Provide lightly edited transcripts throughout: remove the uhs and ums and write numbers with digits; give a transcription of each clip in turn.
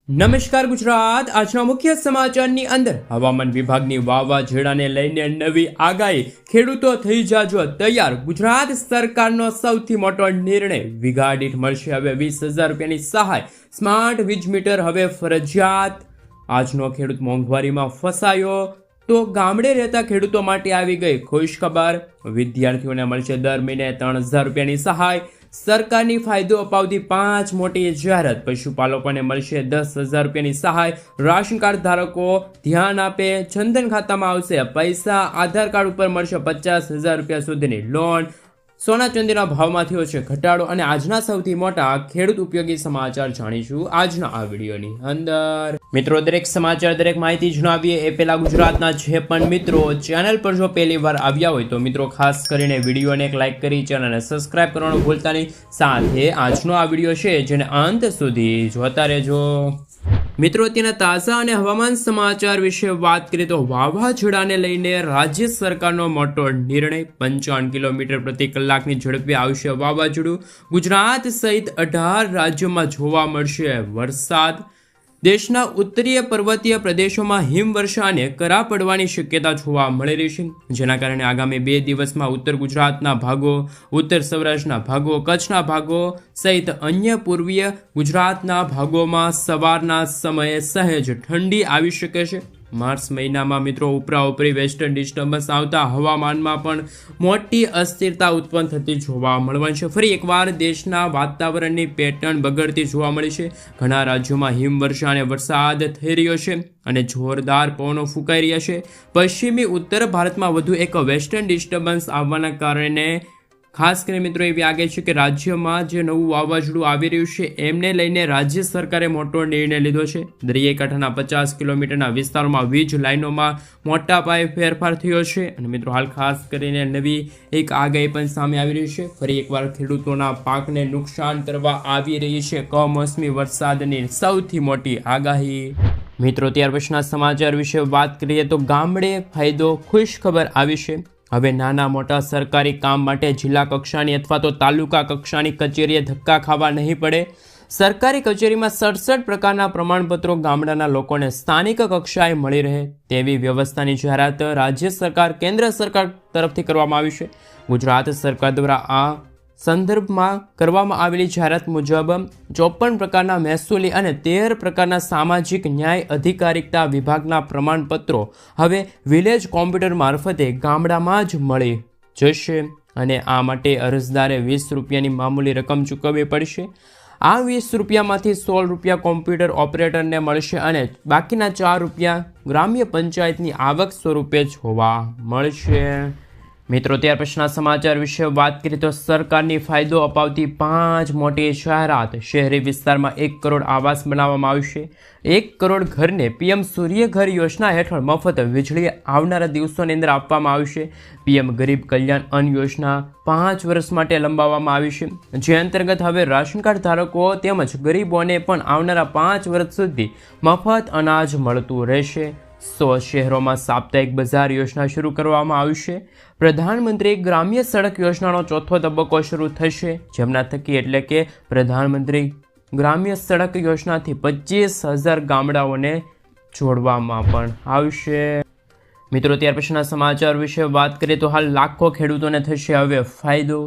નમસ્કાર ગુજરાત। આજના મુખ્ય સમાચારની અંદર હવામાન વિભાગની વાવાઝોડાને લઈને નવી આગાહી। ખેડૂતો થઈ જાજો તૈયાર। ગુજરાત સરકારનો સૌથી મોટો નિર્ણય। વીઘા દીઠ મળશે હવે 20,000 રૂપિયાની સહાય। સ્માર્ટ વીજ મીટર હવે ફરજિયાત। આજનો ખેડૂત મોંઘવારીમાં ફસાયો તો ગામડે રહેતા ખેડૂતો માટે આવી ગઈ ખુશ ખબર। વિદ્યાર્થીઓને મળશે દર મહિને 3,000 રૂપિયાની સહાય। સરકારની ફાયદો અપાવતી 5 મોટી જાહેરાત। પશુપાલકોને મળશે 10,000 રૂપિયાની સહાય। રાશન કાર્ડ ધારકો ધ્યાન આપે, જનધન ખાતામાં આવશે પૈસા। આધાર કાર્ડ ઉપર મળશે 50,000 રૂપિયા સુધીની લોન। સોના ચાંદીના ભાવમાં થયો છે ઘટાડો। અને આજના સૌથી મોટા ખેડૂત ઉપયોગી સમાચાર જાણીશું આજના આ વિડીયોની અંદર। મિત્રો, દરેક સમાચાર દરેક માહિતી જણાવીએ એ પહેલા ગુજરાતના જે પણ મિત્રો ચેનલ પર જો પહેલી વાર આવ્યા હોય તો મિત્રો ખાસ કરીને વિડીયોને એક લાઇક કરી ચેનલને સબસ્ક્રાઇબ કરવાનું ભૂલતા નહીં। સાથે આજનો આ વિડીયો છે જેને અંત સુધી જોતા રહેજો। મિત્રો, અત્યારના તાજા અને હવામાન સમાચાર વિશે વાત કરીએ તો વાવાઝોડાને લઈને રાજ્ય સરકારનો મોટો નિર્ણય। 55 કિલોમીટર પ્રતિ કલાકની ઝડપે આવશે વાવાઝોડું। ગુજરાત સહિત 18 રાજ્યોમાં જોવા મળશે વરસાદ। દેશના ઉત્તરીય પર્વતીય પ્રદેશોમાં હિમવર્ષા અને કરા પડવાની શક્યતા જોવા મળી રહી છે, જેના કારણે આગામી 2 દિવસમાં ઉત્તર ગુજરાતના ભાગો, ઉત્તર સૌરાષ્ટ્રના ભાગો, કચ્છના ભાગો સહિત અન્ય પૂર્વીય ગુજરાતના ભાગોમાં સવારના સમયે સહેજ ઠંડી આવી શકે છે। માર્ચ મહિનામાં મિત્રો ઉપરાઉપરી વેસ્ટર્ન ડિસ્ટર્બન્સ આવતા હવામાનમાં પણ મોટી અસ્થિરતા ઉત્પન્ન થતી જોવા મળવાની છે। ફરી એકવાર દેશના વાતાવરણની પેટર્ન બગડતી જોવા મળી છે। ઘણા રાજ્યોમાં હિમવર્ષા અને વરસાદ થઈ રહ્યો છે અને જોરદાર પવનો ફૂંકાઈ રહ્યા છે। પશ્ચિમી ઉત્તર ભારતમાં વધુ એક વેસ્ટર્ન ડિસ્ટર્બન્સ આવવાના કારણે ખાસ કરીને મિત્રો એવી આગાહી છે કે રાજ્યમાં જે નવું વાવાઝોડું આવી રહ્યું છે એમને લઈને રાજ્ય સરકારે મોટો નિર્ણય લીધો છે। દરિયાઈ કાંઠાના 50 કિલોમીટરના વિસ્તારોમાં વીજ લાઇનોમાં મોટા પાયે ફેરફાર થયો છે અને મિત્રો હાલ ખાસ કરીને નવી એક આગાહી પણ સામે આવી રહી છે। ફરી એકવાર ખેડૂતોના પાકને નુકસાન કરવા આવી રહી છે કમોસમી વરસાદની સૌથી મોટી આગાહી। મિત્રો, ત્યાર પછીના સમાચાર વિશે વાત કરીએ તો ગામડે ફાયદો ખુશ ખબર આવી છે। હવે નાના મોટા સરકારી કામ માટે જિલ્લા કક્ષાની અથવા તો તાલુકા કક્ષાની કચેરીએ ધક્કા ખાવા નહીં પડે। સરકારી કચેરીમાં 67 પ્રકારના પ્રમાણપત્રો ગામડાના લોકોને સ્થાનિક કક્ષાએ મળી રહે તેવી વ્યવસ્થાની જાહેરાત રાજ્ય સરકાર કેન્દ્ર સરકાર તરફથી કરવામાં આવી છે। ગુજરાત સરકાર દ્વારા આ સંદર્ભમાં કરવામાં આવેલી જાહેરાત મુજબ 54 પ્રકારના મહેસૂલી અને 13 પ્રકારના સામાજિક ન્યાય અધિકારિકતા વિભાગના પ્રમાણપત્રો હવે વિલેજ કોમ્પ્યુટર મારફતે ગામડામાં જ મળી જશે અને આ માટે અરજદારે 20 રૂપિયાની મામૂલી રકમ ચૂકવવી પડશે। આ 20 રૂપિયામાંથી 16 રૂપિયા કોમ્પ્યુટર ઓપરેટરને મળશે અને બાકીના 4 રૂપિયા ગ્રામ્ય પંચાયતની આવક સ્વરૂપે જોવા મળશે। મિત્રો, ત્યાર પછીના સમાચાર વિશે વાત કરીએ તો સરકારની ફાયદો અપાવતી 5 મોટી જાહેરાત। શહેરી વિસ્તારમાં 1 કરોડ આવાસ બનાવવામાં આવશે। 1 કરોડ ઘરને પીએમ સૂર્ય ઘર યોજના હેઠળ મફત વીજળી આવનારા દિવસોની અંદર આપવામાં આવશે। પીએમ ગરીબ કલ્યાણ અન્ન યોજના 5 વર્ષ માટે લંબાવવામાં આવી છે, જે અંતર્ગત હવે રાશન કાર્ડ ધારકો તેમજ ગરીબોને પણ આવનારા 5 વર્ષ સુધી મફત અનાજ મળતું રહેશે। 100 શહેરોમાં સાપ્તાહિક બજાર યોજના શરૂ કરવામાં આવશે। પ્રધાનમંત્રી ગ્રામ્ય સડક યોજનાનો 4થો તબક્કો શરૂ થશે, જેમના થકી એટલે કે પ્રધાનમંત્રી ગ્રામ્ય સડક યોજનાથી 25,000 ગામડાઓને જોડવામાં પણ આવશે। મિત્રો, ત્યાર પછીના સમાચાર વિશે વાત કરીએ તો હાલ લાખો ખેડૂતોને થશે હવે ફાયદો।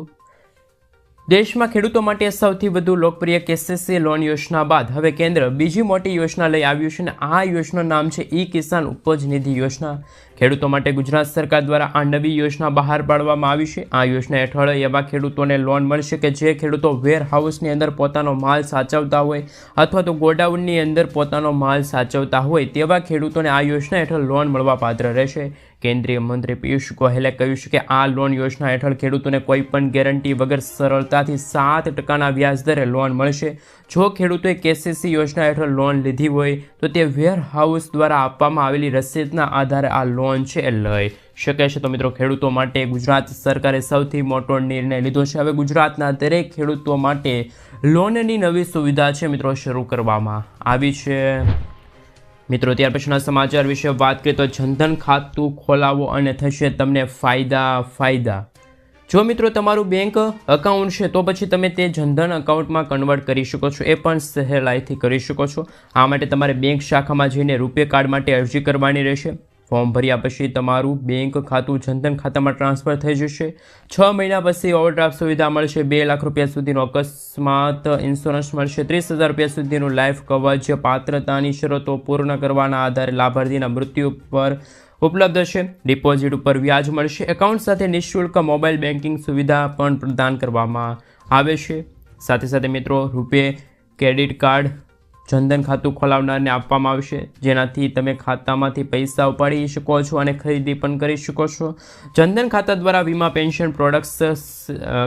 દેશમાં ખેડૂતો માટે સૌથી વધુ લોકપ્રિય કેસીસી લોન યોજના બાદ હવે કેન્દ્ર બીજી મોટી યોજના લઈ આવ્યું છે અને આ યોજનાનું નામ છે ઈ કિસાન ઉપજ નિધિ યોજના। ખેડૂતો માટે ગુજરાત સરકાર દ્વારા આ નવી યોજના બહાર પાડવામાં આવી છે। આ યોજના હેઠળ એવા ખેડૂતોને લોન મળશે કે જે ખેડૂતો વેર હાઉસની અંદર પોતાનો માલ સાચવતા હોય અથવા તો ગોડાઉનની અંદર પોતાનો માલ સાચવતા હોય તેવા ખેડૂતોને આ યોજના હેઠળ લોન મળવા પાત્ર રહેશે। કેન્દ્રીય મંત્રી પિયુષ ગોયલે કહ્યું છે કે આ લોન યોજના હેઠળ ખેડૂતોને કોઈ પણ ગેરંટી વગર સરળતાથી 7% વ્યાજ દરે લોન મળશે। જો ખેડૂતોએ કેસીસી યોજના હેઠળ લોન લીધી હોય તો તે વેર હાઉસ દ્વારા આપવામાં આવેલી રસીદના આધારે આ લોન છે એ લઈ શકે છે। તો મિત્રો, ખેડૂતો માટે ગુજરાત સરકારે સૌથી મોટો નિર્ણય લીધો છે। હવે ગુજરાતના દરેક ખેડૂતો માટે લોનની નવી સુવિધા છે મિત્રો શરૂ કરવામાં આવી છે। મિત્રો, ત્યાર પછીના સમાચાર વિશે વાત કરીએ તો જનધન ખાતું ખોલાવો અને થશે તમને ફાયદા। જો મિત્રો તમારું બેંક અકાઉન્ટ છે તો પછી તમે તે જનધન અકાઉન્ટમાં કન્વર્ટ કરી શકો છો, એ પણ સહેલાઈથી કરી શકો છો. આ માટે તમારે બેંક શાખામાં જઈને રૂપે કાર્ડ માટે અરજી કરવાની રહેશે. ફોર્મ ભર્યા પછી તમારું બેંક ખાતું જનધન ખાતામાં ટ્રાન્સફર થઈ જશે. 6 મહિના પછી ઓવરડ્રાફ્ટ સુવિધા મળશે. 2 લાખ રૂપિયા સુધીનો અકસ્માત ઇન્સ્યોરન્સ મળશે. 30,000 રૂપિયા સુધીનું લાઈફ કવચ પાત્રતાની શરતો પૂર્ણ કરવાના આધારે લાભાર્થીના મૃત્યુ પર ઉપલબ્ધ છે. ડિપોઝિટ ઉપર વ્યાજ મળશે. એકાઉન્ટ સાથે નિઃશુલ્ક મોબાઈલ બેન્કિંગ સુવિધા પણ પ્રદાન કરવામાં આવે છે. સાથે સાથે મિત્રો રૂપે ક્રેડિટ કાર્ડ જનધન ખાતું ખોલાવનારને આપવામાં આવશે, જેનાથી તમે ખાતામાંથી પૈસા ઉપાડી શકો છો અને ખરીદી પણ કરી શકો છો. જનધન ખાતા દ્વારા વીમા પેન્શન પ્રોડક્ટ્સ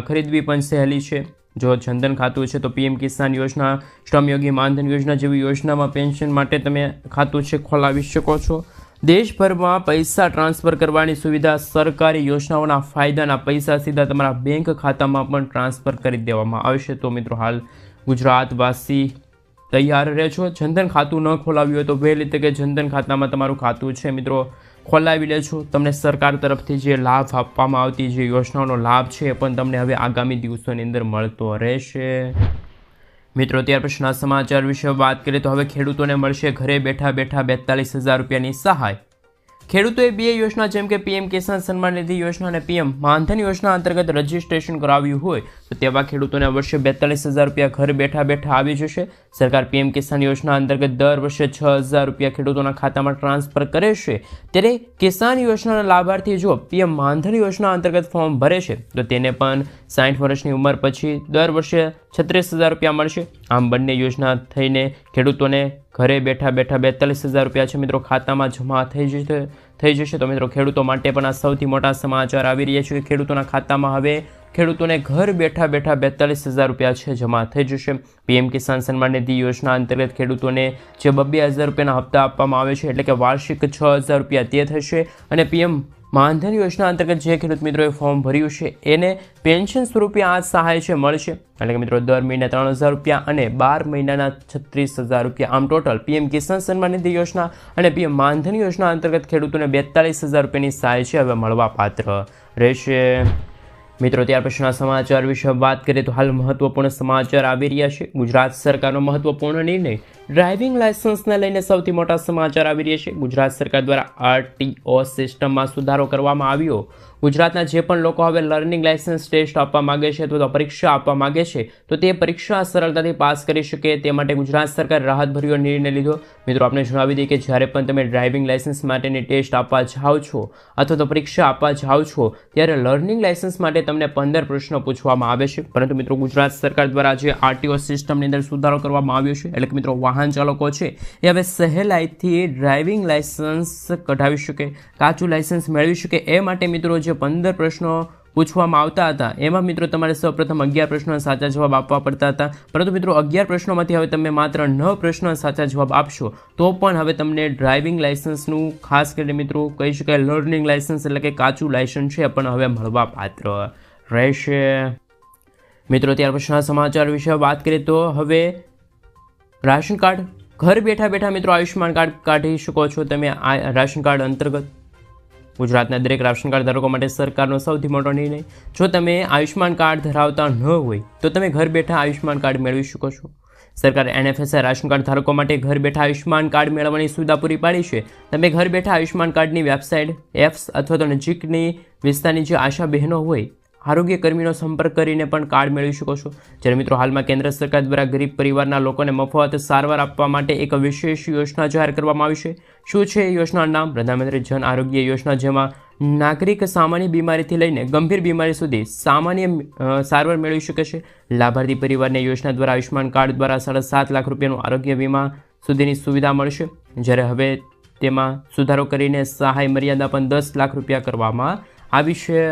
ખરીદવી પણ સહેલી છે. જો જનધન ખાતું છે તો પીએમ કિસાન યોજના, શ્રમયોગી માનધન યોજના જેવી યોજનામાં પેન્શન માટે તમે ખાતું છે ખોલાવી શકો છો. દેશભરમાં પૈસા ટ્રાન્સફર કરવાની સુવિધા, સરકારી યોજનાઓના ફાયદાના પૈસા સીધા તમારા બેંક ખાતામાં પણ ટ્રાન્સફર કરી દેવામાં આવશે. તો મિત્રો હાલ ગુજરાતવાસી તૈયાર રહેજો. જનધન ખાતું ન ખોલાવ્યું હોય તો વહેલી તકે જનધન ખાતામાં તમારું ખાતું છે મિત્રો ખોલાવી લેજો. તમને સરકાર તરફથી જે લાભ આપવામાં આવતી જે યોજનાઓનો લાભ છે એ પણ તમને હવે આગામી દિવસોની અંદર મળતો રહેશે. મિત્રો ત્યાર પછીના સમાચાર વિશે વાત કરીએ તો હવે ખેડૂતોને મળશે ઘરે બેઠા બેઠા 42,000 રૂપિયાની સહાય. ખેડૂતોએ 2 યોજના જેમ કે પીએમ કિસાન સન્માન નિધિ યોજના અને પીએમ માનધન યોજના અંતર્ગત રજીસ્ટ્રેશન કરાવ્યું હોય તો તેવા ખેડૂતોને વર્ષે 42,000 રૂપિયા ઘર બેઠા બેઠા આવી જશે. સરકાર પીએમ કિસાન યોજના અંતર્ગત દર વર્ષે 6,000 રૂપિયા ખેડૂતોના ખાતામાં ટ્રાન્સફર કરે છે. ત્યારે કિસાન યોજનાના લાભાર્થી જો પીએમ માનધન યોજના અંતર્ગત ફોર્મ ભરે છે તો તેને પણ 60 વર્ષની ઉંમર પછી દર વર્ષે 36,000 રૂપિયા મળશે. આમ બંને યોજના થઈને ખેડૂતોને ઘરે બેઠા બેઠા 42,000 રૂપિયા છે મિત્રો ખાતામાં જમા થઈ જશે. તો મિત્રો ખેડૂતો માટે પણ આ સૌથી મોટા સમાચાર આવી રહ્યા છે કે ખેડૂતોના ખાતામાં હવે ખેડૂતોને ઘર બેઠા બેઠા 42,000 રૂપિયા છે જમા થઈ જશે. પીએમ કિસાન સન્માન નિધિ યોજના અંતર્ગત ખેડૂતોને જે 2,000 રૂપિયાના હપ્તા આપવામાં આવે છે એટલે કે વાર્ષિક 6,000 રૂપિયા તે થશે. અને પીએમ માનધન યોજના અંતર્ગત જે ખેડૂત મિત્રોએ ફોર્મ ભર્યું છે એને પેન્શન સ્વરૂપે આ સહાય છે મળશે. એટલે કે મિત્રો દર મહિને 3,000 રૂપિયા અને 12 મહિનાના 36,000 રૂપિયા. આમ ટોટલ પીએમ કિસાન સન્માન નિધિ યોજના અને પીએમ માનધન યોજના અંતર્ગત ખેડૂતોને 42,000 રૂપિયાની સહાય છે હવે મળવા પાત્ર રહેશે. મિત્રો ત્યાર પછીના સમાચાર વિશે વાત કરીએ તો હાલ મહત્વપૂર્ણ સમાચાર આવી રહ્યા છે. ગુજરાત સરકારનો મહત્વપૂર્ણ નિર્ણય, ડ્રાઇવિંગ લાયસન્સને લઈને સૌથી મોટા સમાચાર આવી રહ્યા છે. ગુજરાત સરકાર દ્વારા આરટીઓ સિસ્ટમમાં સુધારો કરવામાં આવ્યો. ગુજરાતના જે પણ લોકો હવે લર્નિંગ લાયસન્સ ટેસ્ટ આપવા માગે છે અથવા તો પરીક્ષા આપવા માગે છે તો તે પરીક્ષા સરળતાથી પાસ કરી શકે તે માટે ગુજરાત સરકારે રાહતભર્યો નિર્ણય લીધો. મિત્રો આપણે જણાવી દઈએ કે જ્યારે પણ તમે ડ્રાઇવિંગ લાયસન્સ માટેની ટેસ્ટ આપવા જાઓ છો અથવા તો પરીક્ષા આપવા જાઓ છો ત્યારે લર્નિંગ લાયસન્સ માટે તમને 15 પ્રશ્નો પૂછવામાં આવે છે. પરંતુ મિત્રો ગુજરાત સરકાર દ્વારા જે આરટીઓ સિસ્ટમની અંદર સુધારો કરવામાં આવ્યો છે એટલે કે મિત્રો વાહન ચાલકો છે એ હવે સહેલાઈથી ડ્રાઇવિંગ લાયસન્સ કઢાવી શકે, કાચું લાયસન્સ મેળવી શકે. એ માટે મિત્રો જે 15 પ્રશ્નો પૂછવામાં આવતા હતા એમાં મિત્રો તમારે સૌપ્રથમ 11 પ્રશ્નોના સાચા જવાબ આપવા પડતા હતા. પરંતુ મિત્રો 11 પ્રશ્નોમાંથી હવે તમે માત્ર 9 પ્રશ્નોના સાચા જવાબ આપશો તો પણ હવે તમને ડ્રાઇવિંગ લાયસન્સનું ખાસ કરીને મિત્રો કહી શકાય લર્નિંગ લાયસન્સ એટલે કે કાચું લાયસન્સ છે પણ હવે મળવા પાત્ર રહેશે. મિત્રો ત્યાર પછીના સમાચાર વિશે વાત કરીએ તો હવે રાશન કાર્ડ ઘર બેઠા બેઠા મિત્રો આયુષ્યમાન કાર્ડ કાઢી શકો છો તમે. રાશન કાર્ડ અંતર્ગત ગુજરાતના દરેક રાશન કાર્ડ ધારકો માટે સરકારનો સૌથી મોટો નિર્ણય. જો તમે આયુષ્યમાન કાર્ડ ધરાવતા ન હોય તો તમે ઘર બેઠા આયુષ્યમાન કાર્ડ મેળવી શકો છો. સરકારે એનએફએસઆઈ રાશન કાર્ડ ધારકો માટે ઘર બેઠા આયુષ્યમાન કાર્ડ મેળવવાની સુવિધા પૂરી પાડી છે. તમે ઘર બેઠા આયુષ્યમાન કાર્ડની વેબસાઇટ, એપ્સ અથવા તો નજીકની વિસ્તારની જે આશા બહેનો હોય આરોગ્ય કર્મીનો સંપર્ક કરીને પણ કાર્ડ મેળવી શકો છો. જ્યારે મિત્રો હાલમાં કેન્દ્ર સરકાર દ્વારા ગરીબ પરિવારના લોકોને મફત સારવાર આપવા માટે એક વિશેષ યોજના જાહેર કરવામાં આવી છે. શું છે એ યોજનાનું નામ? પ્રધાનમંત્રી જન આરોગ્ય યોજના, જેમાં નાગરિક સામાન્ય બીમારીથી લઈને ગંભીર બીમારી સુધી સામાન્ય સારવાર મેળવી શકે છે. લાભાર્થી પરિવારને યોજના દ્વારા આયુષ્યમાન કાર્ડ દ્વારા 7.5 લાખ રૂપિયાનું આરોગ્ય વીમા સુધીની સુવિધા મળશે. જ્યારે હવે તેમાં સુધારો કરીને સહાય મર્યાદા પણ 10 લાખ રૂપિયા કરવામાં આવી છે.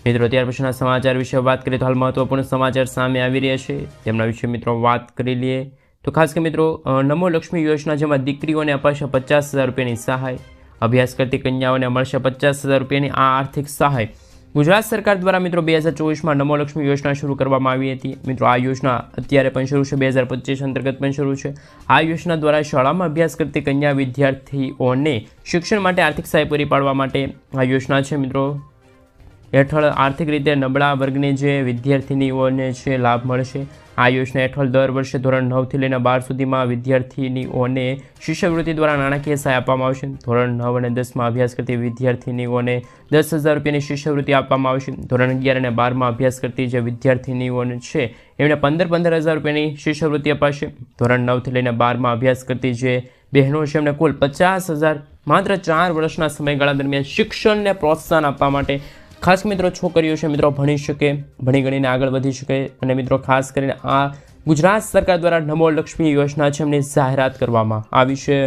મિત્રો ત્યાર પછીના સમાચાર વિશે વાત કરીએ તો હાલ મહત્વપૂર્ણ સમાચાર સામે આવી રહ્યા છે તેમના વિશે મિત્રો વાત કરી લઈએ તો ખાસ કે મિત્રો નમો લક્ષ્મી યોજના, જેમાં દીકરીઓને અપાશે 50,000 રૂપિયાની સહાય. અભ્યાસ કરતી કન્યાઓને મળશે 50,000 રૂપિયાની આ આર્થિક સહાય. ગુજરાત સરકાર દ્વારા મિત્રો 2024માં નમો લક્ષ્મી યોજના શરૂ કરવામાં આવી હતી. મિત્રો આ યોજના અત્યારે પણ શરૂ છે, 2025 અંતર્ગત પણ શરૂ છે. આ યોજના દ્વારા શાળામાં અભ્યાસ કરતી કન્યા વિદ્યાર્થીઓને શિક્ષણ માટે આર્થિક સહાય પૂરી પાડવા માટે આ યોજના છે મિત્રો. હેઠળ આર્થિક રીતે નબળા વર્ગની જે વિદ્યાર્થિનીઓને છે લાભ મળશે. આ યોજના હેઠળ દર વર્ષે ધોરણ 9થી લઈને 12 સુધીમાં વિદ્યાર્થિનીઓને શિષ્યવૃત્તિ દ્વારા નાણાકીય સહાય આપવામાં આવશે. ધોરણ 9 અને 10માં અભ્યાસ કરતી વિદ્યાર્થિનીઓને 10,000 રૂપિયાની શિષ્યવૃત્તિ આપવામાં આવશે. ધોરણ 11 અને 12માં અભ્યાસ કરતી જે વિદ્યાર્થિનીઓને છે એમને 15,000 રૂપિયાની શિષ્યવૃત્તિ અપાશે. ધોરણ 9થી લઈને 12માં અભ્યાસ કરતી જે બહેનો છે એમને કુલ 50,000 માત્ર 4 વર્ષના સમયગાળા દરમિયાન શિક્ષણને પ્રોત્સાહન આપવા માટે. ખાસ મિત્રો છોકરીઓ છે મિત્રો ભણી શકે, ભણી ગણીને આગળ વધી શકે. અને મિત્રો ખાસ કરીને આ ગુજરાત સરકાર દ્વારા નમો લક્ષ્મી યોજના છે એમની જાહેરાત કરવામાં આવી છે.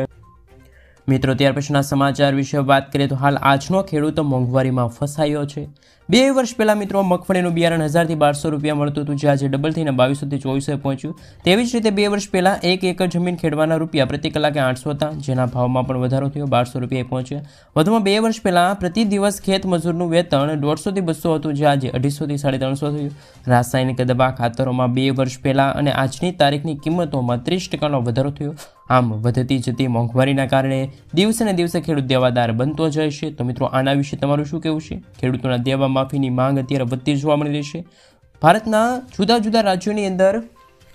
મિત્રો ત્યાર પછીના સમાચાર વિશે વાત કરીએ તો હાલ આજનો ખેડૂતો મોંઘવારીમાં ફસાયો છે. 2 વર્ષ પહેલાં મિત્રો મગફળીનું બિયારણ 1,000થી 1,200 રૂપિયા મળતું હતું, જે આજે ડબલ થઈને 2200થી 2400 પહોંચ્યું. તેવી જ રીતે 2 વર્ષ પહેલાં 1 એકર જમીન ખેડવાના રૂપિયા પ્રતિ કલાકે 800 હતા, જેના ભાવમાં પણ વધારો થયો, 1,200 રૂપિયા પહોંચ્યા. વધુમાં 2 વર્ષ પહેલાં પ્રતિ દિવસ ખેત મજૂરનું વેતન 150થી 200 હતું, જે આજે 250થી 350 થયું. રાસાયણિક દવા ખાતરોમાં 2 વર્ષ પહેલાં અને આજની તારીખની કિંમતોમાં 30% વધારો થયો. આમ વધતી જતી મોંઘવારીના કારણે દિવસે ને દિવસે ખેડૂત દેવાદાર બનતો જાય છે. તો મિત્રો આના વિશે તમારું શું કહેવું છે? ખેડૂતોના દેવા માફીની માંગ અત્યારે વધતી જોવા મળી રહી છે. ભારતના જુદા જુદા રાજ્યોની અંદર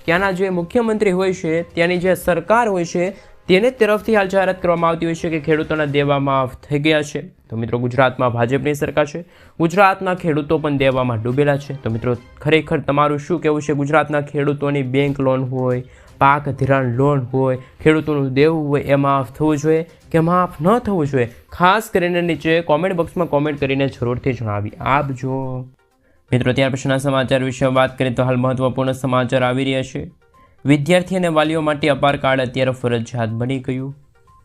ત્યાંના જે મુખ્યમંત્રી હોય છે, ત્યાંની જે સરકાર હોય છે, તેને તરફથી હાલ જાહેરાત કરવામાં આવતી હોય છે કે ખેડૂતોના દેવા માફ થઈ ગયા છે. તો મિત્રો ગુજરાતમાં ભાજપની સરકાર છે, ગુજરાતના ખેડૂતો પણ દેવામાં ડૂબેલા છે. તો મિત્રો ખરેખર તમારું શું કહેવું છે? ગુજરાતના ખેડૂતોની બેંક લોન હોય, પાક ધિરાણ લોન હોય, ખેડૂતોનું દેવું હોય, એ માફ થવું જોઈએ કે માફ ન થવું જોઈએ? ખાસ કરીને નીચે કોમેન્ટ બોક્સમાં કોમેન્ટ કરીને જરૂરથી જણાવી આપજો. મિત્રો ત્યાર પછીના સમાચાર વિશે વાત કરીએ તો હાલ મહત્વપૂર્ણ સમાચાર આવી રહ્યા છે. વિદ્યાર્થી અને વાલીઓ માટે અપાર કાર્ડ અત્યારે ફરજિયાત બની ગયું.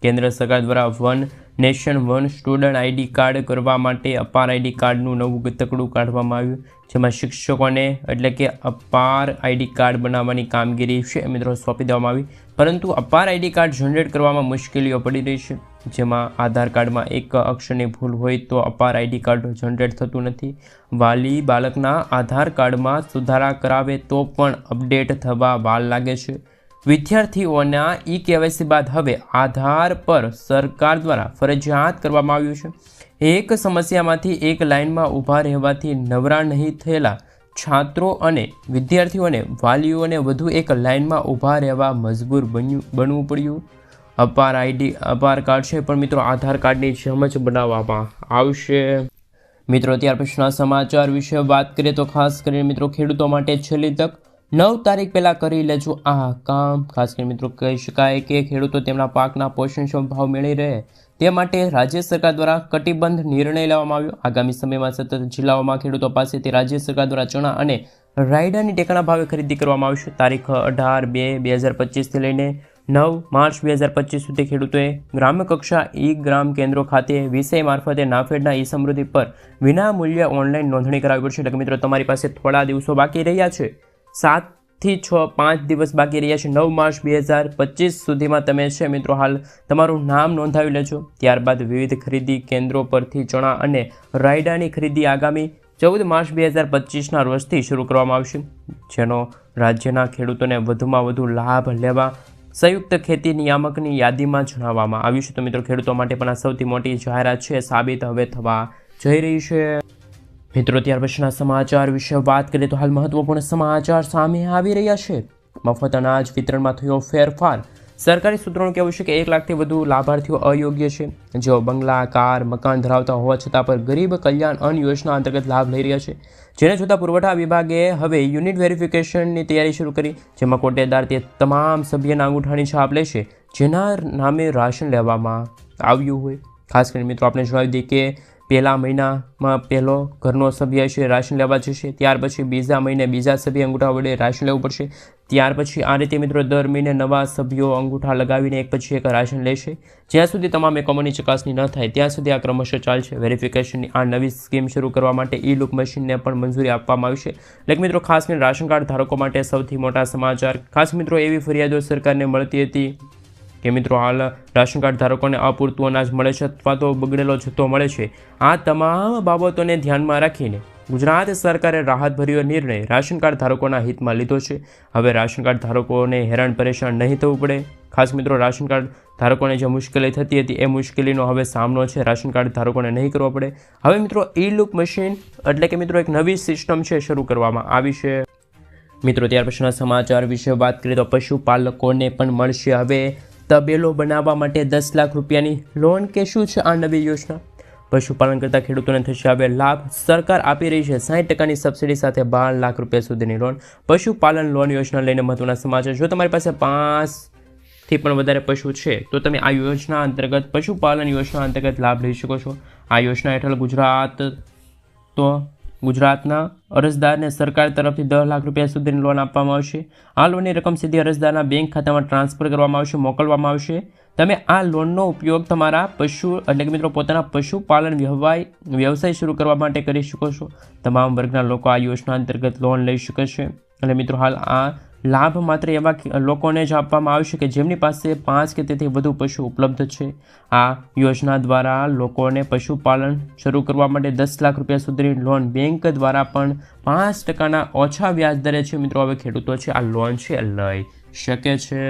કેન્દ્ર સરકાર દ્વારા one nation one student ID card કરવા માટે અપાર આઈડી કાર્ડનું નવું તકડું કાઢવામાં આવ્યું, જેમાં શિક્ષકોને એટલે કે અપાર આઈડી કાર્ડ બનાવવાની કામગીરી છે મિત્રો સોંપી દેવામાં આવી. પરંતુ અપાર આઈડી કાર્ડ જનરેટ કરવામાં મુશ્કેલીઓ પડી રહી છે, જેમાં આધાર કાર્ડમાં એક અક્ષરની ભૂલ હોય તો અપાર આઈડી કાર્ડ જનરેટ થતું નથી. વાલી બાળકના આધાર કાર્ડમાં સુધારા કરાવે તો પણ અપડેટ થવા વાર લાગે છે. વિદ્યાર્થીઓના KYC બાદ હવે આધાર પર સરકાર દ્વારા ફરજિયાત કરવામાં આવ્યું છે. એક સમસ્યામાંથી એક લાઇનમાં ઊભા રહેવાથી નવરા નહીં થયેલા છાત્રો અને વિદ્યાર્થીઓને વાલીઓને વધુ એક લાઇનમાં ઊભા રહેવા મજબૂર બનવું પડ્યું. અપાર કાર્ડ છે પણ મિત્રો આધાર કાર્ડની જેમ જ બનાવવામાં આવશે. મિત્રો ત્યાર પછીના સમાચાર વિશે વાત કરીએ તો ખાસ કરીને મિત્રો ખેડૂતો માટે છેલ્લી તક 9 તારીખ પહેલાં કરી લેજો આ કામ. ખાસ કરીને મિત્રો કહી શકાય કે ખેડૂતો તેમના પાકના પોષણક્ષમ ભાવ મેળવી રહે તે માટે રાજ્ય સરકાર દ્વારા કટિબદ્ધ નિર્ણય લેવામાં આવ્યો. આગામી સમયમાં સતત જિલ્લાઓમાં ખેડૂતો પાસેથી રાજ્ય સરકાર દ્વારા ચણા અને રાયડાની ટેકાના ભાવે ખરીદી કરવામાં આવશે. તારીખ 18/2/2025થી લઈને 9 માર્ચ 2025 સુધી ખેડૂતોએ ગ્રામ્ય કક્ષા ગ્રામ કેન્દ્રો ખાતે વિષય મારફતે નાફેડના સમૃદ્ધિ પર વિના મૂલ્યે ઓનલાઈન નોંધણી કરાવવી પડશે. એટલે કે મિત્રો તમારી પાસે થોડા દિવસો બાકી રહ્યા છે, 7 થી 5 દિવસ બાકી રહ્યા છે. 9 માર્ચ 2025 સુધીમાં તમે છે મિત્રો હાલ તમારું નામ નોંધાવી લેજો. ત્યારબાદ વિવિધ ખરીદી કેન્દ્રો પરથી ચણા અને રાયડાની ખરીદી આગામી 14 માર્ચ 2025ના રોજથી શરૂ કરવામાં આવશે, જેનો રાજ્યના ખેડૂતોને વધુમાં વધુ લાભ લેવા સંયુક્ત ખેતી નિયામકની યાદીમાં જણાવવામાં આવ્યું છે. તો મિત્રો ખેડૂતો માટે પણ આ સૌથી મોટી જાહેરાત છે, સાબિત હવે થવા જઈ રહી છે. મિત્રો ત્યાર પછીના સમાચાર વિશે વાત કરીએ તો હાલ મહત્વપૂર્ણ સમાચાર સામે આવી રહ્યા છે. મફત અનાજ વિતરણમાં થયો ફેરફાર. સરકારી સૂત્રોનું કહેવું છે કે 1 લાખથી વધુ લાભાર્થીઓ અયોગ્ય છે, જેઓ બંગલા, કાર, મકાન ધરાવતા હોવા છતાં પર ગરીબ કલ્યાણ અન્ન યોજના અંતર્ગત લાભ લઈ રહ્યા છે. જેને જોતાં પુરવઠા વિભાગે હવે યુનિટ વેરિફિકેશનની તૈયારી શરૂ કરી, જેમાં કોટેદાર તે તમામ સભ્યના અંગૂઠાની છાપ લેશે જેના નામે રાશન લેવામાં આવ્યું હોય. ખાસ કરીને મિત્રો આપણે જણાવી દઈએ કે પહેલા મહિનામાં પહેલો ઘરનો સભ્ય છે રાશન લેવા જશે, ત્યાર પછી બીજા મહિને બીજા સભ્ય અંગૂઠા વડે રાશન લેવું પડશે. ત્યાર પછી આ રીતે મિત્રો દર મહિને નવા સભ્યો અંગૂઠા લગાવીને એક પછી એક રાશન લેશે. જ્યાં સુધી તમામ એકમોની ચકાસણી ન થાય ત્યાં સુધી આ ક્રમશઃ ચાલશે. વેરિફિકેશનની આ નવી સ્કીમ શરૂ કરવા માટે ઈ-લુક મશીનને પણ મંજૂરી આપવામાં આવી છે. એટલે મિત્રો ખાસ કરીને રાશન કાર્ડ ધારકો માટે સૌથી મોટા સમાચાર. ખાસ મિત્રો એવી ફરિયાદો સરકારને મળતી હતી કે મિત્રો હાલ રાશન કાર્ડ ધારકોને અપૂરતું અનાજ મળે છે અથવા તો બગડેલો જથ્થો મળે છે. આ તમામ બાબતોને ધ્યાનમાં રાખીને ગુજરાત સરકારે રાહતભર્યો નિર્ણય રાશન કાર્ડ ધારકોના હિતમાં લીધો છે. હવે રાશન કાર્ડ ધારકોને હેરાન પરેશાન નહીં થવું પડે. ખાસ મિત્રો, રાશન કાર્ડ ધારકોને જે મુશ્કેલી થતી હતી એ મુશ્કેલીનો હવે સામનો છે. રાશન કાર્ડ ધારકોને નહીં કરવો પડે. હવે મિત્રો, ઈ-લુક મશીન એટલે કે મિત્રો એક નવી સિસ્ટમ છે શરૂ કરવામાં આવી છે. મિત્રો, ત્યાર પછીના સમાચાર વિશે વાત કરીએ તો પશુપાલકોને પણ મળશે હવે તબેલો બનાવવા માટે 10 લાખ રૂપિયાની લોન. કે શું છે આ નવી યોજના? પશુપાલન કરતા ખેડૂતોને થશે હવે લાભ. સરકાર આપી રહી છે 60% સબસિડી સાથે 12 લાખ રૂપિયા સુધીની લોન. પશુપાલન લોન યોજના લઈને મહત્વના સમાચાર. જો તમારી પાસે 5થી પણ વધારે પશુ છે તો તમે આ યોજના અંતર્ગત પશુપાલન યોજના અંતર્ગત લાભ લઈ શકો છો. આ યોજના હેઠળ ગુજરાતના અરજદારને સરકાર તરફથી 10 લાખ રૂપિયા સુધીની લોન આપવામાં આવશે. આ લોનની રકમ સીધી અરજદારના બેંક ખાતામાં ટ્રાન્સફર કરવામાં આવશે, મોકલવામાં આવશે. તમે આ લોનનો ઉપયોગ તમારા પશુ એટલે કે મિત્રો પોતાના પશુપાલન વ્યવસાય શરૂ કરવા માટે કરી શકો છો. તમામ વર્ગના લોકો આ યોજના અંતર્ગત લોન લઈ શકે છે. અને મિત્રો, હાલ આ લાભ માત્ર એવા લોકોને જ આપવામાં આવશે કે જેમની પાસે 5 કે તેથી વધુ પશુ ઉપલબ્ધ છે. આ યોજના દ્વારા લોકોને પશુપાલન શરૂ કરવા માટે 10 લાખ રૂપિયા સુધીની લોન બેંક દ્વારા પણ 5% ઓછા વ્યાજ દરે છે. મિત્રો, હવે ખેડૂતો છે આ લોન છે લઈ શકે છે.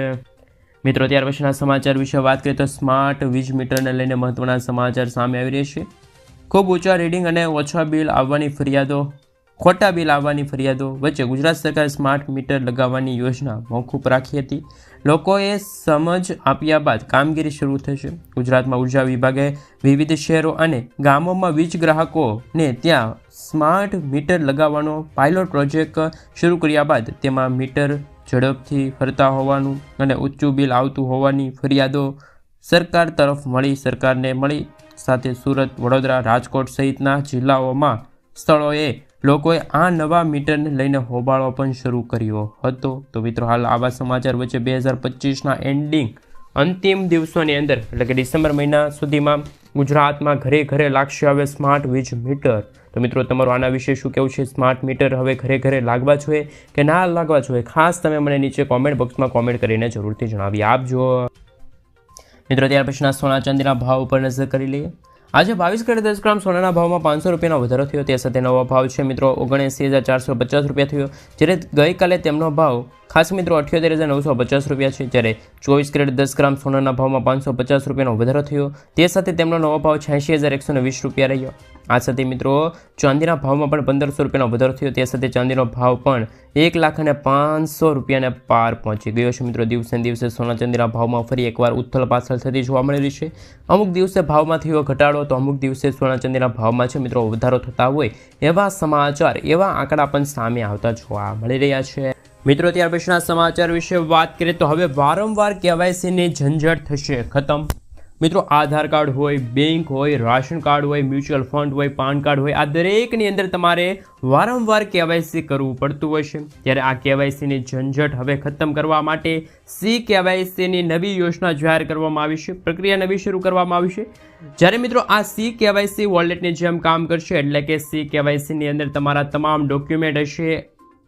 મિત્રો, ત્યાર પછીના સમાચાર વિશે વાત કરીએ તો સ્માર્ટ વીજ મીટરને લઈને મહત્વના સમાચાર સામે આવી રહ્યા છે. ખૂબ ઊંચા રીડિંગ અને ખોટા બિલ આવવાની ફરિયાદો વચ્ચે ગુજરાત સરકારે સ્માર્ટ મીટર લગાવવાની યોજના મોકૂફ રાખી હતી. લોકોએ સમજ આપ્યા બાદ કામગીરી શરૂ થશે. ગુજરાતમાં ઉર્જા વિભાગે વિવિધ શહેરો અને ગામોમાં વીજ ગ્રાહકોને ત્યાં સ્માર્ટ મીટર લગાવવાનો પાયલોટ પ્રોજેક્ટ શરૂ કર્યા બાદ તેમાં મીટર ઝડપથી ફરતા હોવાનું અને ઊંચું બિલ આવતું હોવાની ફરિયાદો સરકાર તરફ મળી. સરકારને મળી સાથે સુરત, વડોદરા, રાજકોટ સહિતના જિલ્લાઓમાં સ્થળોએ લોકોએ આ નવા મીટરને લઈને હોબાળો પણ શરૂ કર્યો હતો. તો મિત્રો, હાલ આવા સમાચાર વચ્ચે 2025ના અંતિમ દિવસોની અંદર એટલે કે ડિસેમ્બર મહિના સુધીમાં ગુજરાતમાં ઘરે ઘરે લાગશે હવે સ્માર્ટ વીજ મીટર. તો મિત્રો, તમારું આના વિશે શું કહેવું છે? સ્માર્ટ મીટર હવે ઘરે ઘરે લાગવા જોઈએ કે ના લાગવા જોઈએ? ખાસ તમે મને નીચે કોમેન્ટ બોક્સમાં કોમેન્ટ કરીને જરૂરથી જણાવી આપજો. મિત્રો, ત્યાર પછીના સોના ચાંદીના ભાવ ઉપર નજર કરી લઈએ. આજે 22 કેરેટ 10 ગ્રામ સોનાના ભાવમાં 500 રૂપિયાનો વધારો થયો. તે સાથે નવો ભાવ છે મિત્રો 79,450 રૂપિયા થયો. જ્યારે ગઈકાલે તેમનો ભાવ ખાસ મિત્રો 78,950 રૂપિયા છે. જ્યારે 24 કેરેટ 10 ગ્રામ સોનાના ભાવમાં 550 રૂપિયાનો વધારો થયો. તે સાથે તેમનો નવો ભાવ 86,120 રૂપિયા રહ્યો. આ સાથે મિત્રો ચાંદીના ભાવમાં પણ 1500 રૂપિયાનો વધારો થયો. તે સાથે ચાંદીનો ભાવ પણ 1,05,00,000 રૂપિયાને પાર પહોંચી ગયો છે. મિત્રો, દિવસે દિવસે સોના ચાંદીના ભાવમાં ફરી એકવાર ઉથલ પાથલ થતી જોવા મળી રહી છે. અમુક દિવસે ભાવમાં થયો ઘટાડો તો અમુક દિવસે સોના ચાંદીના ભાવમાં છે મિત્રો વધારો થતા હોય એવા સમાચાર, એવા આંકડા પણ સામે આવતા જોવા મળી રહ્યા છે. મિત્રો, ત્યાર પછીના સમાચાર વિશે વાત કરીએ તો હવે વારંવાર KYCની ઝંઝટ થશે ખતમ. મિત્રો, આધાર કાર્ડ હોય, બેંક હોય, રાશન કાર્ડ હોય, મ્યુચ્યુઅલ ફંડ હોય, પાન કાર્ડ હોય, આ દરેકની અંદર તમારે વારંવાર KYC કરવું પડતું હોય છે. ત્યારે આ KYCની ઝંઝટ હવે ખતમ કરવા માટે CKYCની નવી યોજના જાહેર કરવામાં આવી છે. પ્રક્રિયા નવી શરૂ કરવામાં આવી છે. જ્યારે મિત્રો આ CKYC વોલેટની જેમ કામ કરશે એટલે કે CKYCની અંદર તમારા તમામ ડોક્યુમેન્ટ હશે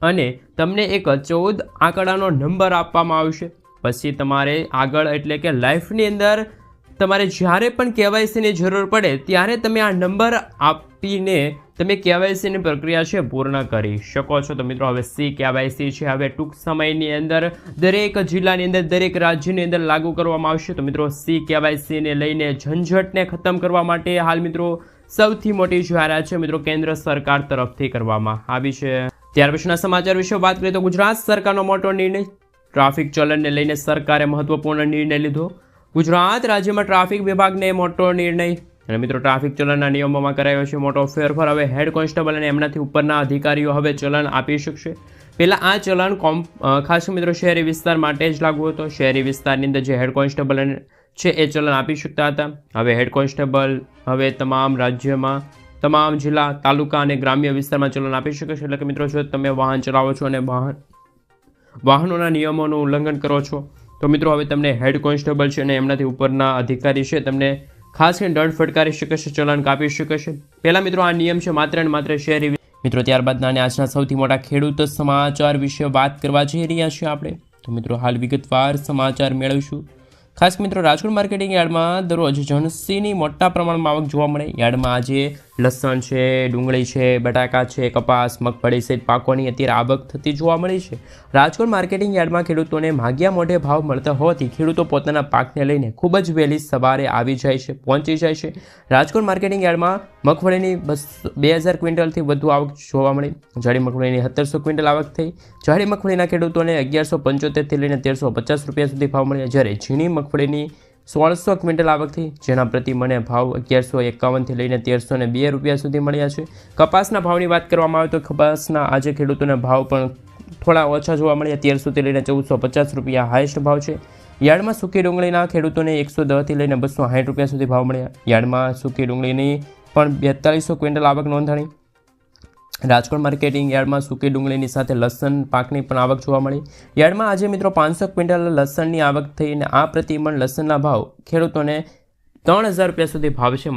અને તમને એક 14 આંકડાનો નંબર આપવામાં આવશે. પછી તમારે આગળ એટલે કે લાઈફની અંદર તમારે જ્યારે પણ KYCની જરૂર પડે ત્યારે તમે આ નંબર આપીને તમે KYCની પ્રક્રિયા છે પૂર્ણ કરી શકો છો. તો મિત્રો, હવે CKYC છે હવે ટૂંક સમયની અંદર દરેક જિલ્લાની અંદર, દરેક રાજ્યની અંદર લાગુ કરવામાં આવશે. તો મિત્રો, CKYCને લઈને ઝંઝટને ખતમ કરવા માટે હાલ મિત્રો સૌથી મોટી જાહેરાત છે મિત્રો કેન્દ્ર સરકાર તરફથી કરવામાં આવી છે. ત્યાર પછીના સમાચાર વિશે વાત કરીએ તો ગુજરાત સરકારનો મોટો નિર્ણય. ટ્રાફિક ચલણને લઈને સરકારે મહત્વપૂર્ણ નિર્ણય લીધો. ગુજરાત રાજ્યમાં ટ્રાફિક વિભાગને મોટો નિર્ણય અને મિત્રો ટ્રાફિક ચલણના નિયમોમાં કરાયો છે મોટો ફેરફાર. હવે હેડ કોન્સ્ટેબલ અને એમનાથી ઉપરના અધિકારીઓ હવે ચલણ આપી શકશે. પહેલાં આ ચલણ ખાસ મિત્રો શહેરી વિસ્તાર માટે જ લાગુ હતો. શહેરી વિસ્તારની અંદર જે હેડ કોન્સ્ટેબલ છે એ ચલણ આપી શકતા હતા. હવે હેડ કોન્સ્ટેબલ હવે તમામ રાજ્યમાં તમામ જિલ્લા, તાલુકા અને ગ્રામ્ય વિસ્તારમાં ચલણ આપી શકે છે. એટલે કે મિત્રો, જો તમે વાહન ચલાવો છો અને વાહનોના નિયમોનું ઉલ્લંઘન કરો છો તો મિત્રો હવે તમને હેડ કોન્સ્ટેબલ છે અને એમનાથી ઉપરના અધિકારી છે તમને ખાસ કરીને દંડ ફટકારી શકે છે, ચલણ કાપી શકે છે. પહેલાં મિત્રો આ નિયમ છે માત્ર ને માત્ર શહેરી. મિત્રો, ત્યારબાદના અને આજના સૌથી મોટા ખેડૂત સમાચાર વિશે વાત કરવા જઈ રહ્યા છીએ આપણે. તો મિત્રો, હાલ વિગતવાર સમાચાર મેળવીશું. ખાસ મિત્રો, રાજકોટ માર્કેટિંગ યાર્ડમાં દરરોજ જણસીની મોટા પ્રમાણમાં આવક જોવા મળે. યાર્ડમાં આજે લસણ છે, ડુંગળી છે, બટાકા છે, કપાસ, મગફળી સહિત પાકોની અત્યારે આવક થતી જોવા મળી છે. રાજકોટ માર્કેટિંગ યાર્ડમાં ખેડૂતોને માગ્યા મોઢે ભાવ મળતા હોવાથી ખેડૂતો પોતાના પાકને લઈને ખૂબ જ વહેલી સવારે પહોંચી જાય છે. રાજકોટ માર્કેટિંગ યાર્ડમાં મગફળીની 2000 ક્વિન્ટલથી વધુ આવક જોવા મળી. જાડી મગફળીની 1700 ક્વિન્ટલ આવક થઈ. જાડી મગફળીના ખેડૂતોને 1175થી લઈને 1350 રૂપિયા સુધી ભાવ મળ્યા, જ્યારે ઝીણી મગફળીની 1600 ક્વિન્ટલ આવક થઈ, જેના પ્રતિ મને ભાવ 1151થી લઈને 1302 રૂપિયા સુધી મળ્યા છે. કપાસના ભાવની વાત કરવામાં આવે તો કપાસના આજે ખેડૂતોના ભાવ પણ થોડા ઓછા જોવા મળ્યા. 1300થી લઈને 1450 રૂપિયા હાઈએસ્ટ ભાવ છે. યાર્ડમાં સૂકી ડુંગળીના ખેડૂતોને 110થી લઈને 260 રૂપિયા સુધી ભાવ મળ્યા. યાર્ડમાં સૂકી ડુંગળીની પણ 4200 ક્વિન્ટલ આવક નોંધાણી. રાજકોટ માર્કેટિંગ યાર્ડમાં સૂકી ડુંગળીની સાથે લસણ પાકની પણ આવક જોવા મળી. યાર્ડમાં આજે મિત્રો 500 ક્વિન્ટલ લસણની આવક થઈ અને આ પ્રતિ મણ લસણના ભાવ ખેડૂતોને 3000 રૂપિયા સુધી ભાવ છે.